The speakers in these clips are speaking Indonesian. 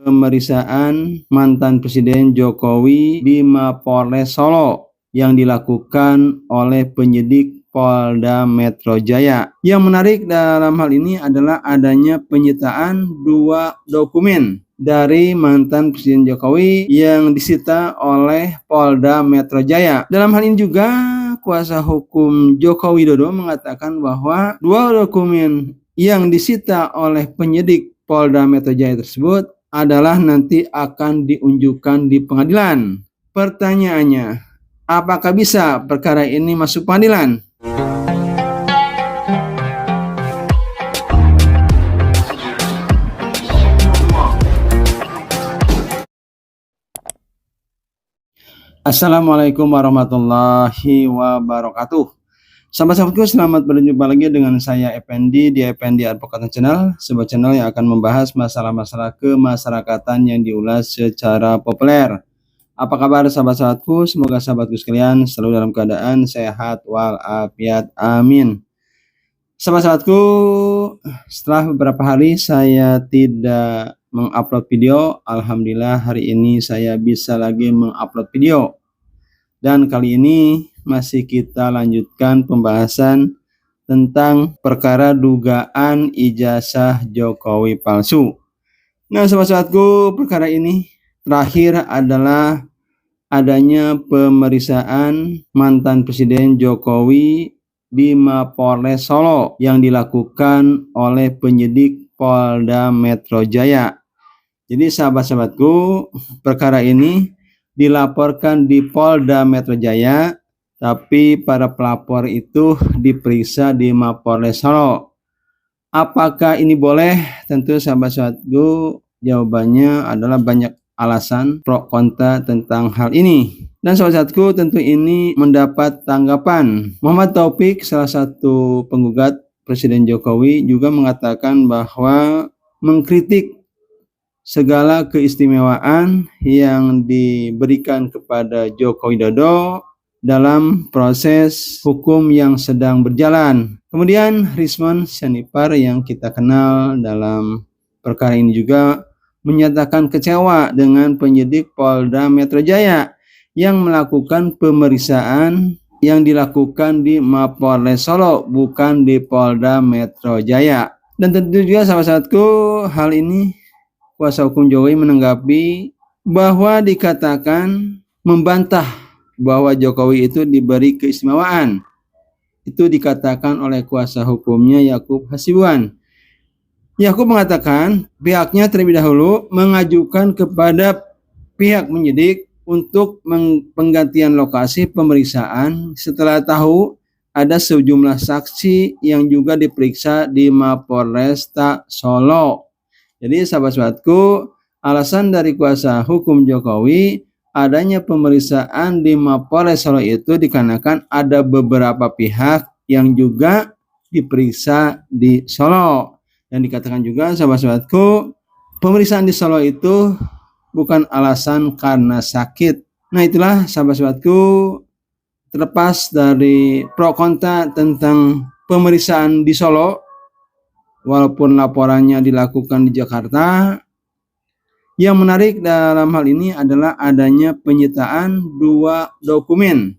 pemeriksaan mantan Presiden Jokowi di Mapolres Solo yang dilakukan oleh penyidik Polda Metro Jaya. Yang menarik dalam hal ini adalah adanya penyitaan 2 dokumen dari mantan Presiden Jokowi yang disita oleh Polda Metro Jaya. Dalam hal ini juga kuasa hukum Joko Widodo mengatakan bahwa 2 dokumen yang disita oleh penyidik Polda Metro Jaya tersebut adalah nanti akan diunjukkan di pengadilan. Pertanyaannya, apakah bisa perkara ini masuk pengadilan? Assalamualaikum warahmatullahi wabarakatuh. Sahabat-sahabatku, selamat berjumpa lagi dengan saya Effendi di Effendi Advokat Channel, sebuah channel yang akan membahas masalah-masalah kemasyarakatan yang diulas secara populer. Apa kabar sahabat-sahabatku? Semoga sahabatku sekalian selalu dalam keadaan sehat walafiat. Amin. Sahabat-sahabatku, setelah beberapa hari saya tidak mengupload video, alhamdulillah hari ini saya bisa lagi mengupload video. Dan kali ini masih kita lanjutkan pembahasan tentang perkara dugaan ijazah Jokowi palsu. Nah, sahabat-sahabatku, perkara ini terakhir adalah adanya pemeriksaan mantan Presiden Jokowi di Mapolres Solo yang dilakukan oleh penyidik Polda Metro Jaya. Jadi sahabat-sahabatku, perkara ini dilaporkan di Polda Metro Jaya, tapi para pelapor itu diperiksa di Mapolres Solo. Apakah ini boleh? Tentu sahabat-sahabatku, jawabannya adalah banyak alasan pro kontra tentang hal ini. Dan sahabat-sahabatku, tentu ini mendapat tanggapan. Muhammad Taufik, salah satu penggugat Presiden Jokowi, juga mengatakan bahwa mengkritik segala keistimewaan yang diberikan kepada Joko Widodo dalam proses hukum yang sedang berjalan. Kemudian Risman Syarifar yang kita kenal dalam perkara ini juga menyatakan kecewa dengan penyidik Polda Metro Jaya yang melakukan pemeriksaan yang dilakukan di Mapolres Solo, bukan di Polda Metro Jaya. Dan tentu juga sahabat-sahabatku, hal ini kuasa hukum Jokowi menanggapi bahwa dikatakan membantah bahwa Jokowi itu diberi keistimewaan. Itu dikatakan oleh kuasa hukumnya Yakub Hasibuan. Yakub mengatakan pihaknya terlebih dahulu mengajukan kepada pihak penyidik untuk penggantian lokasi pemeriksaan setelah tahu ada sejumlah saksi yang juga diperiksa di Mapolresta Solo. Jadi sahabat-sahabatku, alasan dari kuasa hukum Jokowi adanya pemeriksaan di Mapolres Solo itu dikarenakan ada beberapa pihak yang juga diperiksa di Solo. Dan dikatakan juga sahabat-sahabatku, pemeriksaan di Solo itu bukan alasan karena sakit. Nah, itulah sahabat-sahabatku, terlepas dari pro kontra tentang pemeriksaan di Solo, walaupun laporannya dilakukan di Jakarta, yang menarik dalam hal ini adalah adanya penyitaan 2 dokumen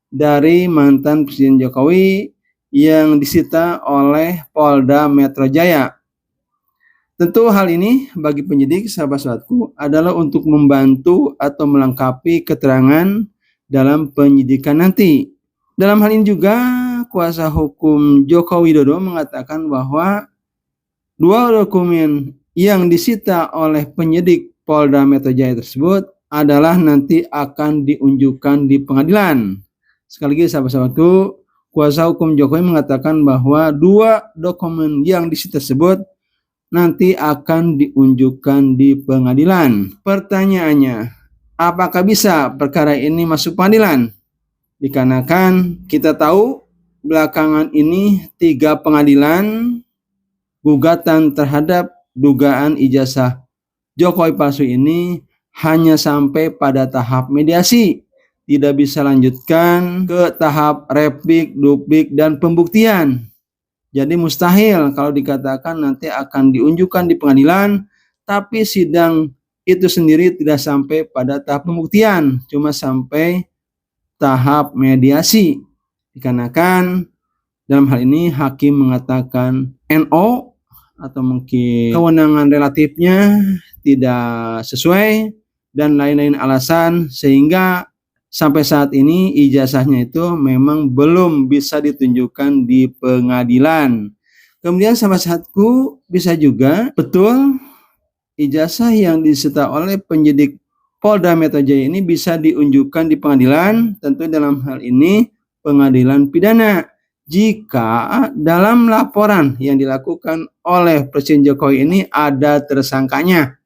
dari mantan Presiden Jokowi yang disita oleh Polda Metro Jaya. Tentu hal ini bagi penyidik, sahabat-sahabatku, adalah untuk membantu atau melengkapi keterangan dalam penyidikan nanti. Dalam hal ini juga kuasa hukum Joko Widodo mengatakan bahwa 2 dokumen yang disita oleh penyidik Polda Metro Jaya tersebut adalah nanti akan diunjukkan di pengadilan. Sekali lagi sahabat-sahabatku, kuasa hukum Jokowi mengatakan bahwa 2 dokumen yang disita tersebut nanti akan diunjukkan di pengadilan. Pertanyaannya, apakah bisa perkara ini masuk pengadilan? Dikarenakan kita tahu belakangan ini 3 pengadilan gugatan terhadap dugaan ijazah Jokowi palsu ini hanya sampai pada tahap mediasi, tidak bisa lanjutkan ke tahap replik, duplik, dan pembuktian. Jadi mustahil kalau dikatakan nanti akan diunjukkan di pengadilan, tapi sidang itu sendiri tidak sampai pada tahap pembuktian, cuma sampai tahap mediasi. Dikarenakan dalam hal ini hakim mengatakan NO atau mungkin kewenangan relatifnya tidak sesuai dan lain-lain alasan, sehingga sampai saat ini ijazahnya itu memang belum bisa ditunjukkan di pengadilan. Kemudian sahabat-sahabatku, bisa juga betul ijazah yang disita oleh penyidik Polda Metro Jaya ini bisa diunjukkan di pengadilan, tentu dalam hal ini pengadilan pidana. Jika dalam laporan yang dilakukan oleh Presiden Jokowi ini ada tersangkanya.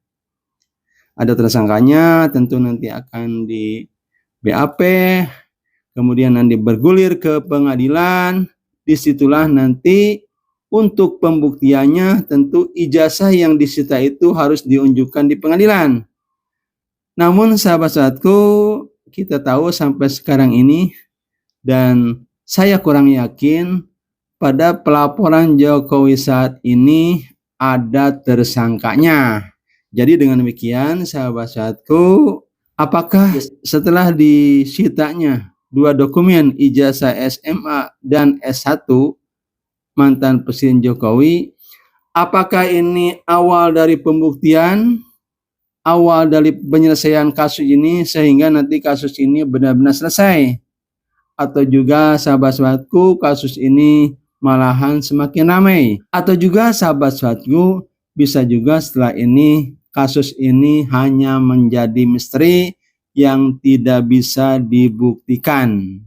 Ada tersangkanya, tentu nanti akan di BAP, kemudian nanti bergulir ke pengadilan. Disitulah nanti untuk pembuktiannya tentu ijazah yang disita itu harus diunjukkan di pengadilan. Namun sahabat-sahabatku, kita tahu sampai sekarang ini, dan saya kurang yakin pada pelaporan Jokowi saat ini ada tersangkanya. Jadi dengan demikian sahabat-sahabatku, apakah setelah disitanya 2 dokumen ijazah SMA dan S1 mantan Presiden Jokowi, apakah ini awal dari pembuktian, awal dari penyelesaian kasus ini sehingga nanti kasus ini benar-benar selesai? Atau juga sahabat-sahabatku, kasus ini malahan semakin ramai? Atau juga sahabat-sahabatku, bisa juga setelah ini kasus ini hanya menjadi misteri yang tidak bisa dibuktikan?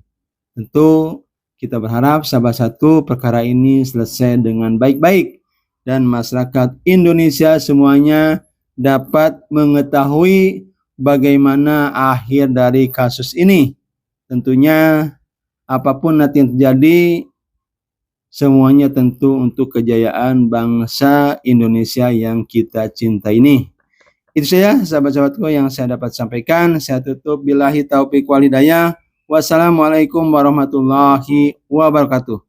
Tentu kita berharap sahabat-sahabatku perkara ini selesai dengan baik-baik dan masyarakat Indonesia semuanya dapat mengetahui bagaimana akhir dari kasus ini. Tentunya apapun nanti yang terjadi, semuanya tentu untuk kejayaan bangsa Indonesia yang kita cinta ini. Itu saja sahabat-sahabatku yang saya dapat sampaikan. Saya tutup billahi taufiq wal hidayah. Wassalamualaikum warahmatullahi wabarakatuh.